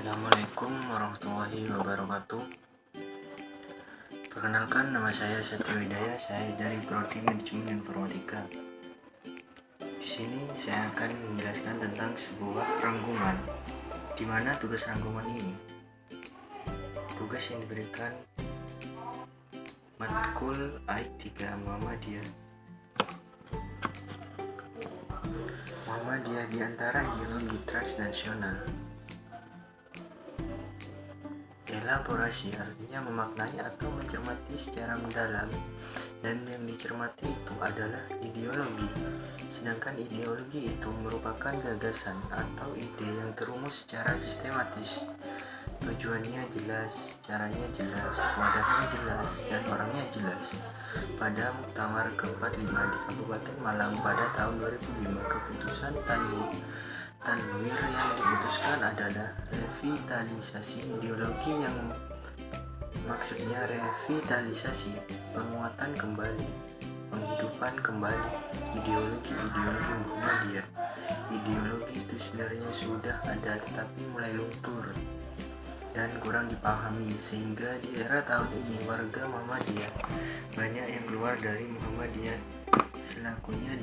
Assalamualaikum warahmatullahi wabarakatuh. Perkenalkan, nama saya Satya Widaya. Saya dari Prodi Manajemen Informatika. Di sini saya akan menjelaskan tentang sebuah rangkuman, di mana tugas rangkuman ini tugas yang diberikan Matkul AIK 3 Muhammadiyah. Muhammadiyah di antara ideologi transnasional. Elaborasi artinya memaknai atau mencermati secara mendalam, dan yang dicermati itu adalah ideologi. Sedangkan ideologi itu merupakan gagasan atau ide yang terumus secara sistematis. Tujuannya jelas, caranya jelas, wadahnya jelas, dan orangnya jelas. Pada Muktamar ke-45 di Kabupaten Malang pada tahun 2005, keputusan Tanwir yang diputuskan adalah revitalisasi ideologi, yang maksudnya revitalisasi, penguatan kembali, penghidupan kembali ideologi Muhammadiyah. Ideologi itu sebenarnya sudah ada tetapi mulai luntur dan kurang dipahami, sehingga di era tahun ini warga Muhammadiyah banyak yang keluar dari Muhammadiyah. Selakunya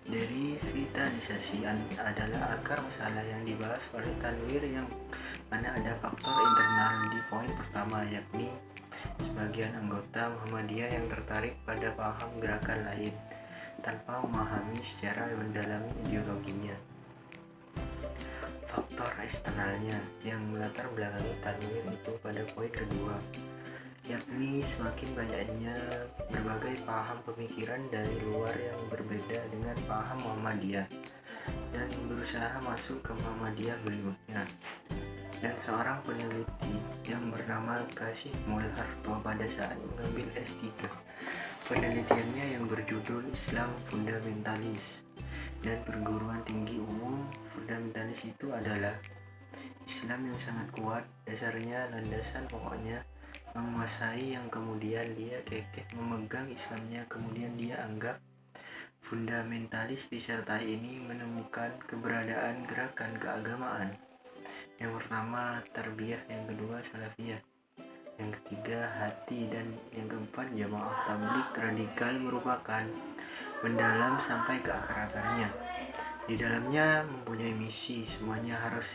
dari revitalisasi adalah akar masalah yang dibahas oleh Tanwir, yang mana ada faktor internal di poin pertama, yakni sebagian anggota Muhammadiyah yang tertarik pada paham gerakan lain tanpa memahami secara mendalami ideologinya. Faktor eksternalnya yang melatar belakangi Tanwir itu pada poin kedua, yakni semakin banyaknya berbagai paham pemikiran dari luar yang berbeda dengan paham Muhammadiyah dan berusaha masuk ke Muhammadiyah berikutnya. Dan seorang peneliti yang bernama Kasih Mulharto pada saat mengambil S3, penelitiannya yang berjudul Islam Fundamentalis dan Perguruan Tinggi Umum Fundamentalis itu adalah Islam yang sangat kuat, dasarnya, landasan pokoknya menguasai, yang kemudian dia kekeh memegang Islamnya, kemudian dia anggap fundamentalis disertai ini menemukan keberadaan gerakan keagamaan. Yang pertama tarbiyah, yang kedua salafiyah, yang ketiga hati, dan yang keempat jamaah tabligh radikal merupakan mendalam sampai ke akar-akarnya. Di dalamnya mempunyai misi, semuanya harus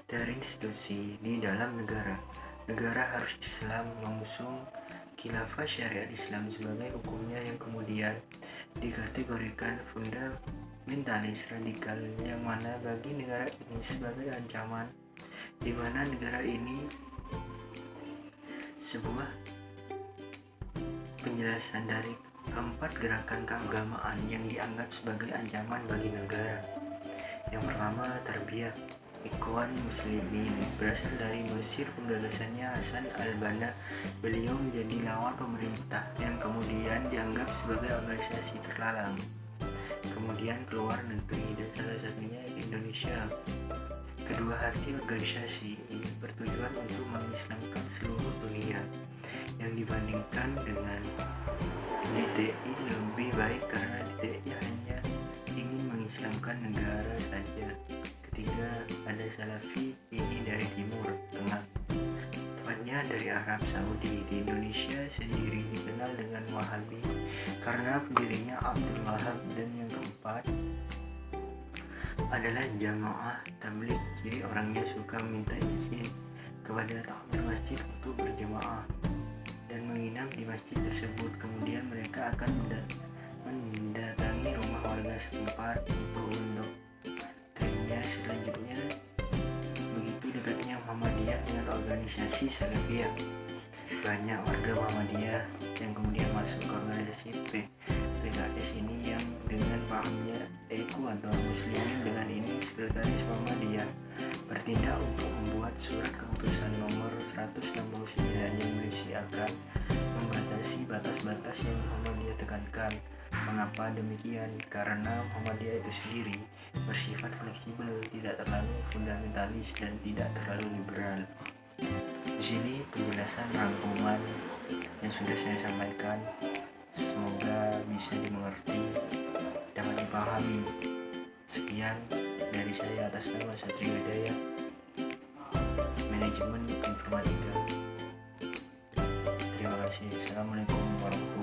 dari institusi di dalam negara. Negara harus Islam, mengusung khilafah syariat Islam sebagai hukumnya, yang kemudian dikategorikan fundamentalis radikal, yang mana bagi negara ini sebagai ancaman, di mana negara ini sebuah penjelasan dari keempat gerakan keagamaan yang dianggap sebagai ancaman bagi negara. Yang pertama tarbiyah. Ikhwan Muslimin berasal dari Mesir, penggagasannya Hasan al-Banna. Beliau menjadi lawan pemerintah yang kemudian dianggap sebagai organisasi terlarang, kemudian keluar negeri, dan salah satunya Indonesia. Kedua, hati organisasi ini bertujuan untuk mengislamkan seluruh dunia, yang dibandingkan dengan DTI lebih baik karena DTI hanya ingin mengislamkan negara saja. Ketiga, ada Salafi, ini dari Timur Tengah, tepatnya dari Arab Saudi. Di Indonesia sendiri dikenal dengan Wahabi karena pendirinya Abdul Wahab. Dan yang keempat adalah jamaah tabligh, jadi orangnya suka minta izin kepada takmir masjid untuk berjamaah dan menginap di masjid tersebut. Kemudian mereka akan mendatangi rumah warga setempat untuk selanjutnya. Begitu dekatnya Muhammadiyah dengan organisasi Salafiyah. Banyak warga Muhammadiyah yang kemudian masuk ke organisasi PKS ini, yang dengan pahamnya atau Muslimin. Dengan ini Sekretaris Muhammadiyah bertindak untuk membuat surat keputusan nomor 169 yang berisi akan membatasi batas-batas yang Muhammadiyah tekankan. Mengapa demikian? Karena Muhammadiyah itu sendiri bersifat fleksibel, tidak terlalu fundamentalis dan tidak terlalu liberal. Di sini penjelasan rangkuman yang sudah saya sampaikan, semoga bisa dimengerti, dapat dipahami. Sekian dari saya atas nama Satria Widaya. manajemen informatika. Terima kasih. Assalamualaikum warahmatullahi wabarakatuh.